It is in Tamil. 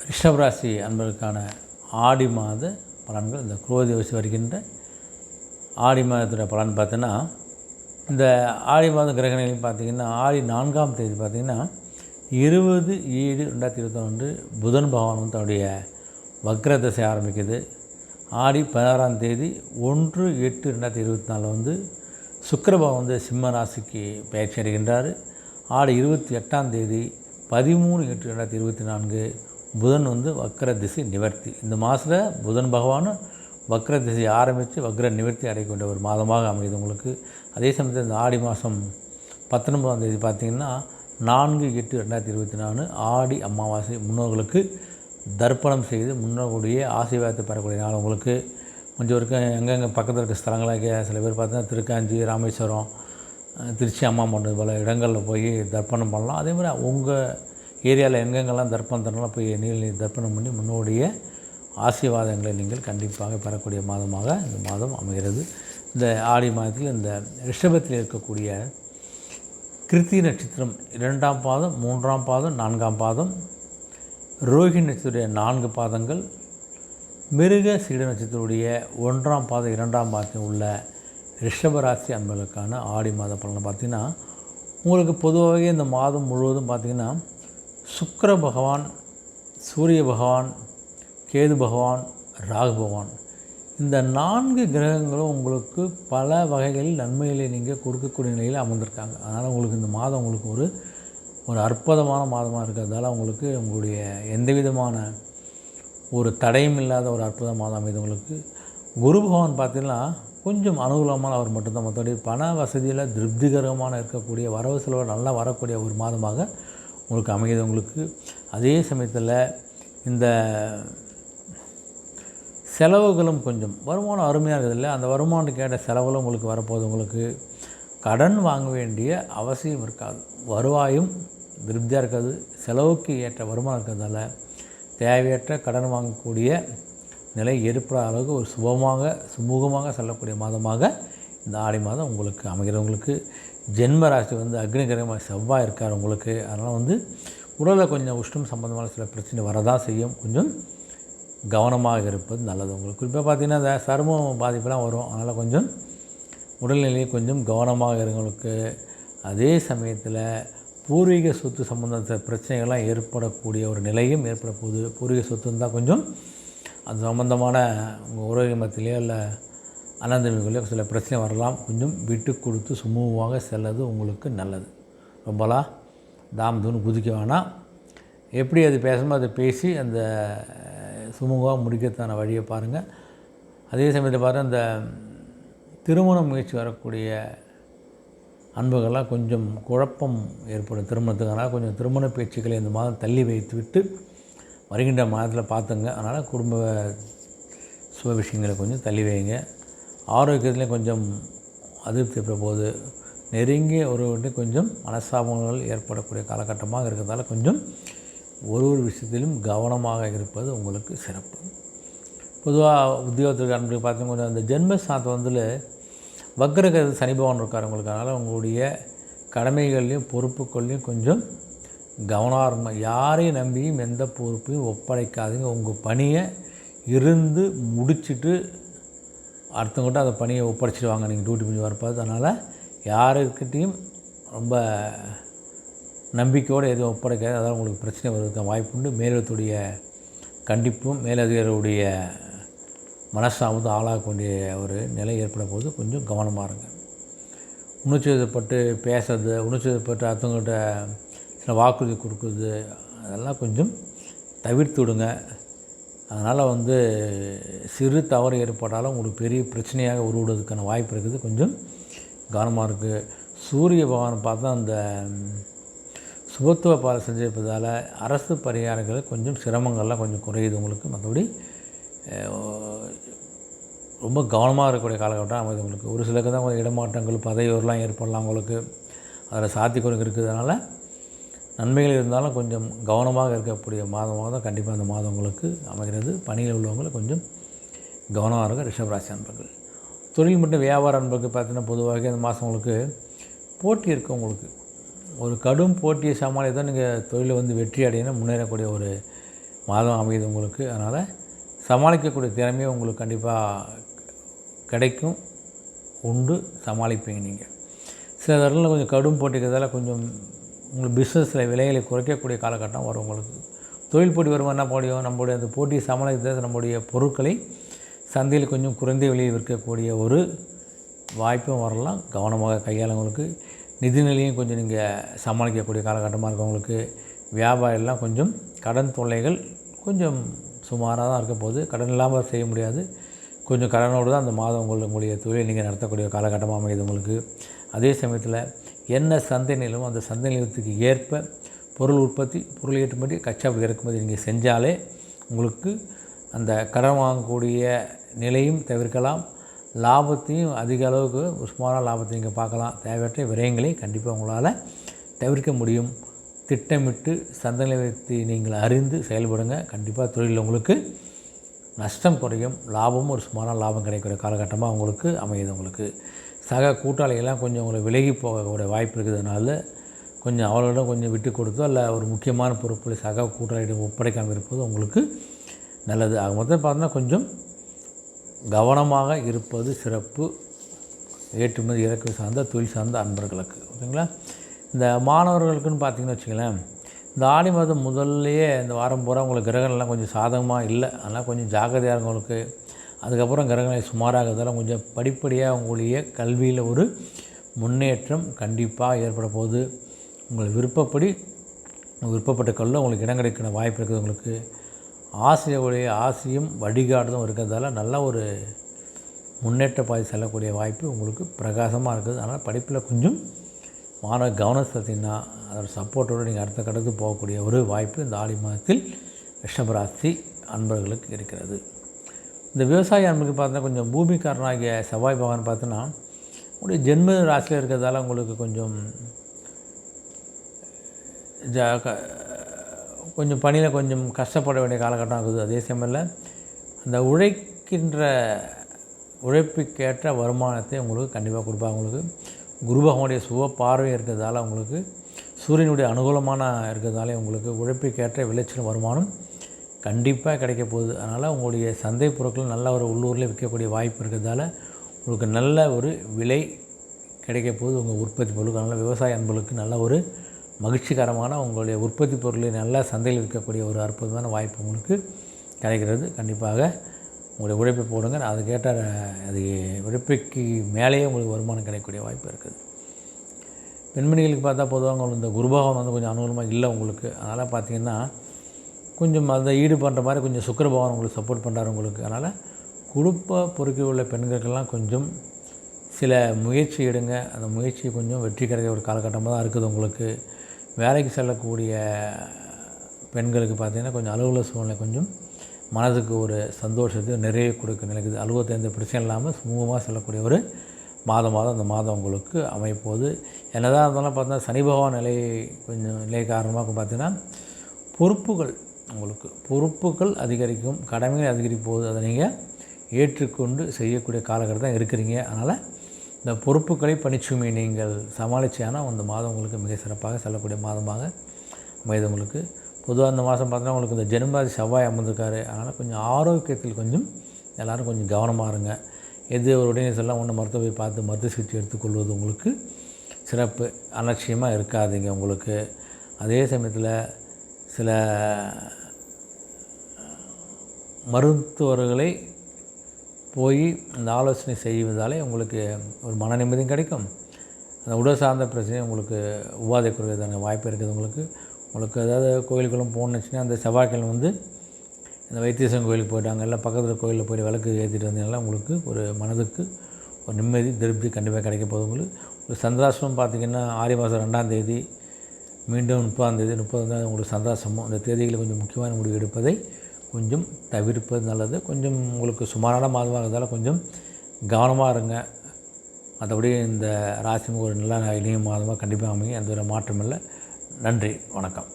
ரிஷபராசி அன்பர்களுக்கான ஆடி மாத பலன்கள். இந்த குரோதி வருஷம் வருகின்ற ஆடி மாதத்துடைய பலன் பார்த்தீங்கன்னா, இந்த ஆடி மாத கிரகணிகள் பார்த்திங்கன்னா ஆடி 4ஆம் தேதி பார்த்திங்கன்னா 20/7/2021 புதன் பகவான் வந்து தன்னுடைய வக்ர திசை ஆரம்பிக்குது. ஆடி 16ஆம் தேதி 1/8/2024 வந்து சுக்கிர பகவான் வந்து சிம்ம ராசிக்கு பயிற்சி அடைகின்றார். ஆடி 28ஆம் தேதி 13/8/2024 புதன் வந்து வக்ர திசை நிவர்த்தி. இந்த மாதத்தில் புதன் பகவான் வக்ர திசை ஆரம்பித்து வக்ர நிவர்த்தி அடையக்கூடிய ஒரு மாதமாக அமையுது உங்களுக்கு. அதே சமயத்தில் இந்த ஆடி மாதம் 19ஆம் தேதி பார்த்திங்கன்னா 4/8/2024 ஆடி அமாவாசை. முன்னோர்களுக்கு தர்ப்பணம் செய்து முன்னோர்களுடைய ஆசீர்வாதத்தை பெறக்கூடிய நாள் உங்களுக்கு. கொஞ்சம் இருக்க எங்கெங்கே பக்கத்தில் இருக்க ஸ்தலங்களாக சில பேர் பார்த்தீங்கன்னா திருக்காஞ்சி, ராமேஸ்வரம், திருச்சி அம்மா மண்டபம் போல் இடங்களில் போய் தர்ப்பணம் பண்ணலாம். அதே மாதிரி உங்கள் ஏரியாவில் எங்கெங்கெல்லாம் தர்ப்பணம் தரலாம் போய் நீர் தர்ப்பணம் பண்ணி முன்னோடைய ஆசீர்வாதங்களை நீங்கள் கண்டிப்பாக பெறக்கூடிய மாதமாக இந்த மாதம் அமைகிறது. இந்த ஆடி மாதத்தில் இந்த ரிஷபத்தில் இருக்கக்கூடிய கிருத்திகை நட்சத்திரம் 2ஆம் பாதம், 3ஆம் பாதம், 4ஆம் பாதம், ரோஹிணி நட்சத்திரத்துடைய 4 பாதங்கள், மிருக சீட நட்சத்திரத்துடைய 1ஆம் பாதம் 2ஆம் பாதத்தில் உள்ள ரிஷபராசி அன்பர்களுக்கான ஆடி மாத பலனை பார்த்திங்கன்னா, உங்களுக்கு பொதுவாகவே இந்த மாதம் முழுவதும் பார்த்திங்கன்னா சுக்கிர பகவான், சூரிய பகவான், கேது பகவான், ராகு பகவான் இந்த 4 கிரகங்களும் உங்களுக்கு பல வகைகளில் நன்மைகளை நீங்கள் கொடுக்கக்கூடிய நிலையில் அமர்ந்திருக்காங்க. அதனால் உங்களுக்கு இந்த மாதம் உங்களுக்கு ஒரு அற்புதமான மாதமாக இருக்கிறதால உங்களுக்கு உங்களுடைய எந்த விதமான ஒரு தடையும் இல்லாத ஒரு அற்புத மாதம் அமைது உங்களுக்கு. குரு பகவான் பார்த்திங்கன்னா கொஞ்சம் அனுகூலமான அவர் மட்டும்தான். மற்றபடி பண வசதியில் திருப்திகரமான இருக்கக்கூடிய வரவு செலவு நல்லா வரக்கூடிய ஒரு மாதமாக உங்களுக்கு அமையுது உங்களுக்கு. அதே சமயத்தில் இந்த செலவுகளும் கொஞ்சம் வருமானம் அருமையாக இருக்குது இல்லை, அந்த வருமானத்துக்கு ஏற்ற செலவுகளும் உங்களுக்கு வரப்போகுது. உங்களுக்கு கடன் வாங்க வேண்டிய அவசியம் இருக்காது. வருவாயும் திருப்தியாக இருக்காது. செலவுக்கு ஏற்ற வருமானம் இருக்கிறதால தேவையற்ற கடன் வாங்கக்கூடிய நிலை ஏற்படாத அளவுக்கு ஒரு சுமூகமாக செல்லக்கூடிய மாதமாக இந்த ஆடி மாதம் உங்களுக்கு அமைகிறது. உங்களுக்கு ஜென்ம ராசி வந்து அக்னி கிரகமாக செவ்வாய் இருக்கார் உங்களுக்கு. அதனால் வந்து உடலில் கொஞ்சம் உஷ்ணம் சம்பந்தமான சில பிரச்சனை வரதான் செய்யும். கொஞ்சம் கவனமாக இருப்பது நல்லது உங்களுக்கு. குறிப்பாக பார்த்திங்கன்னா இந்த சருமம் பாதிப்பெல்லாம் வரும். அதனால் கொஞ்சம் உடல்நிலையை கொஞ்சம் கவனமாக இருங்களுக்கு. அதே சமயத்தில் பூர்வீக சொத்து சம்பந்த பிரச்சனைகள்லாம் ஏற்படக்கூடிய ஒரு நிலையும் ஏற்பட போகுது. பூர்வீக சொத்து இருந்தால் கொஞ்சம் அது சம்பந்தமான உங்கள் உறவு மத்தியிலையோ இல்லை அனந்தமிகளையோ சில பிரச்சனை வரலாம். கொஞ்சம் விட்டு கொடுத்து சுமூகமாக செல்லது உங்களுக்கு நல்லது. ரொம்பலாம் தாம் தூன்னு குதிக்க வேணாம். எப்படி அது பேசணுமோ அதை பேசி அந்த சுமூகமாக முடிக்கிறதுக்கான வழியை பாருங்கள். அதே சமயத்தில் பாருங்கள், இந்த திருமண முயற்சி வரக்கூடிய அன்புகள்லாம் கொஞ்சம் குழப்பம் ஏற்படும் திருமணத்துக்கான. கொஞ்சம் திருமண பேச்சுக்களை இந்த மாதம் தள்ளி வைத்து விட்டு வருகின்ற மாதத்தில் பார்த்துங்க. அதனால் குடும்ப சுப விஷயங்களை கொஞ்சம் தள்ளி வைங்க. ஆரோக்கியத்துலேயும் கொஞ்சம் அதிருப்தி ஏற்பட போது நெருங்கிய ஒருவர்கிட்ட கொஞ்சம் மனஸ்தாபங்கள் ஏற்படக்கூடிய காலகட்டமாக இருக்கிறதால கொஞ்சம் ஒரு விஷயத்திலும் கவனமாக இருப்பது உங்களுக்கு சிறப்பு. பொதுவாக உத்தியோகத்துக்கு அன்பு பார்த்தீங்கன்னா கொஞ்சம் அந்த ஜென்மஸ்தானத்தை வந்து வக்ரகிறது சனி பகவான் இருக்கார் உங்களுக்கு. அதனால் உங்களுடைய கடமைகள்லையும் பொறுப்புகள்லையும் கொஞ்சம் கவனமாக இருக்கணும். யாரையும் நம்பியும் எந்த பொறுப்பையும் ஒப்படைக்காதீங்க. உங்கள் பணியை இருந்து முடிச்சுட்டு அடுத்தவங்கிட்ட அந்த பணியை ஒப்படைச்சிடுவாங்க நீங்கள் டியூட்டி பண்ணி வரப்பாது. அதனால் யாருக்கிட்டையும் ரொம்ப நம்பிக்கையோடு எதுவும் ஒப்படைக்காது. அதாவது உங்களுக்கு பிரச்சனை வருவதற்கு வாய்ப்புண்டு. மேலத்துடைய கண்டிப்பும் மேலதிகாரியுடைய மனசாபத்தும் ஆளாகக்கூடிய ஒரு நிலை ஏற்பட போது கொஞ்சம் கவனமாக இருங்க. உணர்ச்சிப்பட்டு பேசுறது, உணர்ச்சிப்பட்டு அடுத்தவங்கள்ட்ட சில வாக்குறுதி கொடுக்குறது அதெல்லாம் கொஞ்சம் தவிர்த்து விடுங்க. அதனால் வந்து சிறு தவறு ஏற்பட்டாலும் உங்களுக்கு பெரிய பிரச்சனையாக உருவிடுவதற்கான வாய்ப்பு இருக்குது. கொஞ்சம் கவனமாக இருக்குது. சூரிய பகவான் பார்த்தா அந்த சுபத்துவ பாலை செஞ்சிருப்பதால் அரசு பரிகாரங்கள் கொஞ்சம் சிரமங்கள்லாம் கொஞ்சம் குறையுது உங்களுக்கு. மற்றபடி ரொம்ப கவனமாக இருக்கக்கூடிய காலகட்டம் அமைது உங்களுக்கு. ஒரு சிலருக்கு தான் கொஞ்சம் இடமாற்றங்கள் பதவியெல்லாம் ஏற்படலாம் உங்களுக்கு. அதில் சாத்தியக்குறைகள் இருக்கிறதுனால நன்மைகள் இருந்தாலும் கொஞ்சம் கவனமாக இருக்கக்கூடிய மாதமாக தான் கண்டிப்பாக அந்த மாதம் உங்களுக்கு அமைகிறது. பணியில் உள்ளவங்களை கொஞ்சம் கவனமாக இருக்க ரிஷபராசி அன்பர்கள். தொழில் மற்றும் வியாபார அன்பர்கள் பார்த்தீங்கன்னா பொதுவாக இந்த மாதம் உங்களுக்கு போட்டி இருக்குது. உங்களுக்கு ஒரு கடும் போட்டியை சமாளித்து தான் நீங்கள் தொழிலை வந்து வெற்றி அடையணும் முன்னேறக்கூடிய ஒரு மாதம் அமையுது உங்களுக்கு. அதனால் சமாளிக்கக்கூடிய திறமையும் உங்களுக்கு கண்டிப்பாக கிடைக்கும், உண்டு, சமாளிப்பீங்க நீங்கள். சில இடங்களில் கொஞ்சம் கடும் போட்டிக்கிறதால கொஞ்சம் உங்களுக்கு பிஸ்னஸில் விலைகளை குறைக்கக்கூடிய காலகட்டம் வரும் உங்களுக்கு. தொழில் போட்டி வருமா என்ன போடியும் நம்மளுடைய அந்த போட்டியை சமாளிக்கிறது நம்முடைய பொருட்களை சந்தையில் கொஞ்சம் குறைந்த விலையில் விற்கக்கூடிய ஒரு வாய்ப்பும் வரலாம். கவனமாக கையாளவங்களுக்கு நிதிநிலையும் கொஞ்சம் நீங்கள் சமாளிக்கக்கூடிய காலகட்டமாக இருக்கவங்களுக்கு. வியாபாரம்லாம் கொஞ்சம் கடன் தொல்லைகள் கொஞ்சம் சுமாராக தான் இருக்க போகுது. கடன் இல்லாமல் செய்ய முடியாது, கொஞ்சம் கடனோடு தான் அந்த மாதம் உங்களுடைய தொழிலை நீங்கள் நடத்தக்கூடிய காலகட்டமாக அமையுது உங்களுக்கு. அதே சமயத்தில் என்ன சந்தை நிலவும் அந்த சந்தை நிலத்துக்கு ஏற்ப பொருள் உற்பத்தி, பொருள் ஏற்றுமதி, கச்சா இறக்குமதி நீங்கள் செஞ்சாலே உங்களுக்கு அந்த கடன் வாங்கக்கூடிய நிலையும் தவிர்க்கலாம். லாபத்தையும் அதிக அளவுக்கு சுமாரான லாபத்தை நீங்கள் பார்க்கலாம். தேவையற்ற விரயங்களை கண்டிப்பாக உங்களால் தவிர்க்க முடியும். திட்டமிட்டு சந்தை நிலையத்தை நீங்கள் அறிந்து செயல்படுங்க. கண்டிப்பாக தொழிலில் உங்களுக்கு நஷ்டம் குறையும், லாபமும் ஒரு சுமாரான லாபம் கிடைக்கிற காலகட்டமாக உங்களுக்கு அமையுது. உங்களுக்கு சக கூட்டாளிகள்லாம் கொஞ்சம் உங்களை விலகி போகக்கூடிய வாய்ப்பு இருக்கிறதுனால கொஞ்சம் அவர்களிடம் கொஞ்சம் விட்டு கொடுத்தோ இல்லை ஒரு முக்கியமான பொறுப்புகளை சக கூட்டாளியிடம் ஒப்படைக்காமல் இருப்பது உங்களுக்கு நல்லது. ஆக மொத்தம் பார்த்தோன்னா கொஞ்சம் கவனமாக இருப்பது சிறப்பு. ஏற்றுமதி இறக்குமதி சார்ந்த தொழில் சார்ந்த அன்பர்களுக்கு ஓகேங்களா. இந்த மாணவர்களுக்குன்னு பார்த்திங்கன்னு வச்சுங்களேன், இந்த ஆடி மாதம் முதல்லையே இந்த வாரம் பூரா உங்களுக்கு கிரகங்கள்லாம் கொஞ்சம் சாதகமாக இல்லை. அதனால் கொஞ்சம் ஜாக்கிரதையாக இருக்கவங்களுக்கு. அதுக்கப்புறம் கிரகங்களை சுமாராகிறதால கொஞ்சம் படிப்படியாக உங்களுடைய கல்வியில் ஒரு முன்னேற்றம் கண்டிப்பாக ஏற்பட போகுது. உங்கள் விருப்பப்படி விருப்பப்பட்ட கல்லில் உங்களுக்கு இடம் கிடைக்கிற வாய்ப்பு இருக்குது. உங்களுக்கு ஆசிரியருடைய ஆசையும் வழிகாட்டுதும் இருக்கிறதால நல்ல ஒரு முன்னேற்ற பாதை செல்லக்கூடிய வாய்ப்பு உங்களுக்கு பிரகாசமாக இருக்குது. அதனால் படிப்பில் கொஞ்சம் மாணவ கவனம் செலுத்தினா அதோட சப்போர்ட்டோடு நீங்கள் அடுத்த கட்டத்துக்கு போகக்கூடிய ஒரு வாய்ப்பு இந்த ஆடி மாதத்தில் ரிஷபராசி அன்பர்களுக்கு இருக்கிறது. இந்த விவசாய அன்பர்களுக்கு பார்த்தீங்கன்னா கொஞ்சம் பூமிக்காரனாகிய செவ்வாய் பகவான் பார்த்தோன்னா உங்களுடைய ஜென்ம ராசியில் இருக்கிறதால உங்களுக்கு கொஞ்சம் கொஞ்சம் பணியில் கொஞ்சம் கஷ்டப்பட வேண்டிய காலகட்டம் ஆகுது. அதே சமயத்தில் அந்த உழைப்புக்கேற்ற வருமானத்தை உங்களுக்கு கண்டிப்பாக கொடுப்பாங்க. உங்களுக்கு குரு பகவானுடைய சுப பார்வை இருக்கிறதால உங்களுக்கு சூரியனுடைய அனுகூலமான இருக்கிறதாலே உங்களுக்கு உழைப்புக்கேற்ற விளைச்சல் வருமானம் கண்டிப்பாக கிடைக்க போகுது. அதனால் உங்களுடைய சந்தை பொருட்கள் நல்ல ஒரு உள்ளூரில் விற்கக்கூடிய வாய்ப்பு இருக்கிறதால உங்களுக்கு நல்ல ஒரு விலை கிடைக்க போகுது உங்கள் உற்பத்தி பொருளுக்கு. அதனால் விவசாய அன்பர்களுக்கு நல்ல ஒரு மகிழ்ச்சிகரமான உங்களுடைய உற்பத்தி பொருட்களை நல்ல சந்தையில் விற்கக்கூடிய ஒரு அற்புதமான வாய்ப்பு உங்களுக்கு கிடைக்கிறது. கண்டிப்பாக உங்களுடைய உழைப்பை போடுங்க. அதுக்கேற்ற அது உழைப்புக்கு மேலேயே உங்களுக்கு வருமானம் கிடைக்கக்கூடிய வாய்ப்பு இருக்குது. பெண்மணிகளுக்கு பார்த்தா பொதுவாக உங்களுக்கு இந்த குருபகவான் வந்து கொஞ்சம் அனுகூலமாக இல்லை உங்களுக்கு. அதனால் பார்த்திங்கன்னா கொஞ்சம் அதை ஈடு பண்ணுற மாதிரி கொஞ்சம் சுக்கிர பகவான் உங்களுக்கு சப்போர்ட் பண்ணுறாரு உங்களுக்கு. அதனால் குடும்ப பொறுக்கி உள்ள பெண்களுக்கெல்லாம் கொஞ்சம் சில முயற்சி எடுங்க. அந்த முயற்சி கொஞ்சம் வெற்றி கிடைக்கிற ஒரு காலகட்டமாக தான் இருக்குது உங்களுக்கு. வேலைக்கு செல்லக்கூடிய பெண்களுக்கு பார்த்திங்கன்னா கொஞ்சம் அலுவலக சூழ்நிலை கொஞ்சம் மனதுக்கு ஒரு சந்தோஷத்தை நிறைய கொடுக்க நினைக்குது. அலுவலகத்தை எந்த பிரச்சனை இல்லாமல் சுமூகமாக செல்லக்கூடிய ஒரு மாதமாக அந்த மாதம் உங்களுக்கு அமைப்போது. என்னதான் இருந்தாலும் பார்த்தீங்கன்னா சனி பகவான் நிலை காரணமாக பார்த்திங்கன்னா பொறுப்புகள் அதிகரிக்கும், கடமைகள் அதிகரிக்கும் போது அதை நீங்கள் ஏற்றுக்கொண்டு செய்யக்கூடிய காலகட்டம் தான் இருக்கிறீங்க. அதனால் இந்த பொறுப்புகளை பணிச்சுமை நீங்கள் சமாளித்தானா அந்த மாதம் உங்களுக்கு மிக சிறப்பாக செல்லக்கூடிய மாதமாக அமைது உங்களுக்கு. பொதுவாக இந்த மாதம் பார்த்தீங்கன்னா உங்களுக்கு இந்த ஜென்மராசி செவ்வாய் அமர்ந்திருக்காரு. அதனால் கொஞ்சம் ஆரோக்கியத்தில் கொஞ்சம் எல்லோரும் கொஞ்சம் கவனமாக இருங்க. எது ஒரு உடனே சொல்லலாம் ஒன்று மருத்துவ போய் பார்த்து மருத்துவ சிகிச்சை எடுத்துக்கொள்வது உங்களுக்கு சிறப்பு. அலட்சியமாக இருக்காதீங்க உங்களுக்கு. அதே சமயத்தில் சில மருத்துவர்களை போய் அந்த ஆலோசனை செய்வதாலே உங்களுக்கு ஒரு மன நிம்மதியும் கிடைக்கும். அந்த உடல் சார்ந்த பிரச்சனை உங்களுக்கு உபாதை குறைவதான வாய்ப்பு இருக்குது. உங்களுக்கு ஏதாவது கோயிலுக்குள்ளும் போகணுச்சுன்னா அந்த செவ்வாய்க்கிழமை வந்து இந்த வைத்தீஸ்வரன் கோயிலுக்கு போயிட்டாங்க, இல்லை பக்கத்தில் கோயிலில் போய் விளக்கு ஏற்றிட்டு வந்தீங்கன்னா உங்களுக்கு ஒரு மனதுக்கு ஒரு நிம்மதி திருப்தி கண்டிப்பாக கிடைக்க போகுது. உங்களுக்கு சந்திராசிரமம் பார்த்திங்கன்னா ஆடி மாதம் 2ஆம் தேதி, மீண்டும் 30ஆம் தேதி, 30ஆம் உங்களுக்கு சந்திராசிரமம். அந்த தேதிகளில் கொஞ்சம் முக்கியமான முடிவு எடுப்பதை கொஞ்சம் தவிர்ப்பது நல்லது. கொஞ்சம் உங்களுக்கு சுமாரான மாதமாக இருந்தாலும் கொஞ்சம் கவனமாக இருங்க. மற்றபடி இந்த ராசி ஒரு நல்ல இனிய மாதமாக கண்டிப்பாக அமையும். எந்த ஒரு மாற்றம் இல்லை. நன்றி, வணக்கம்.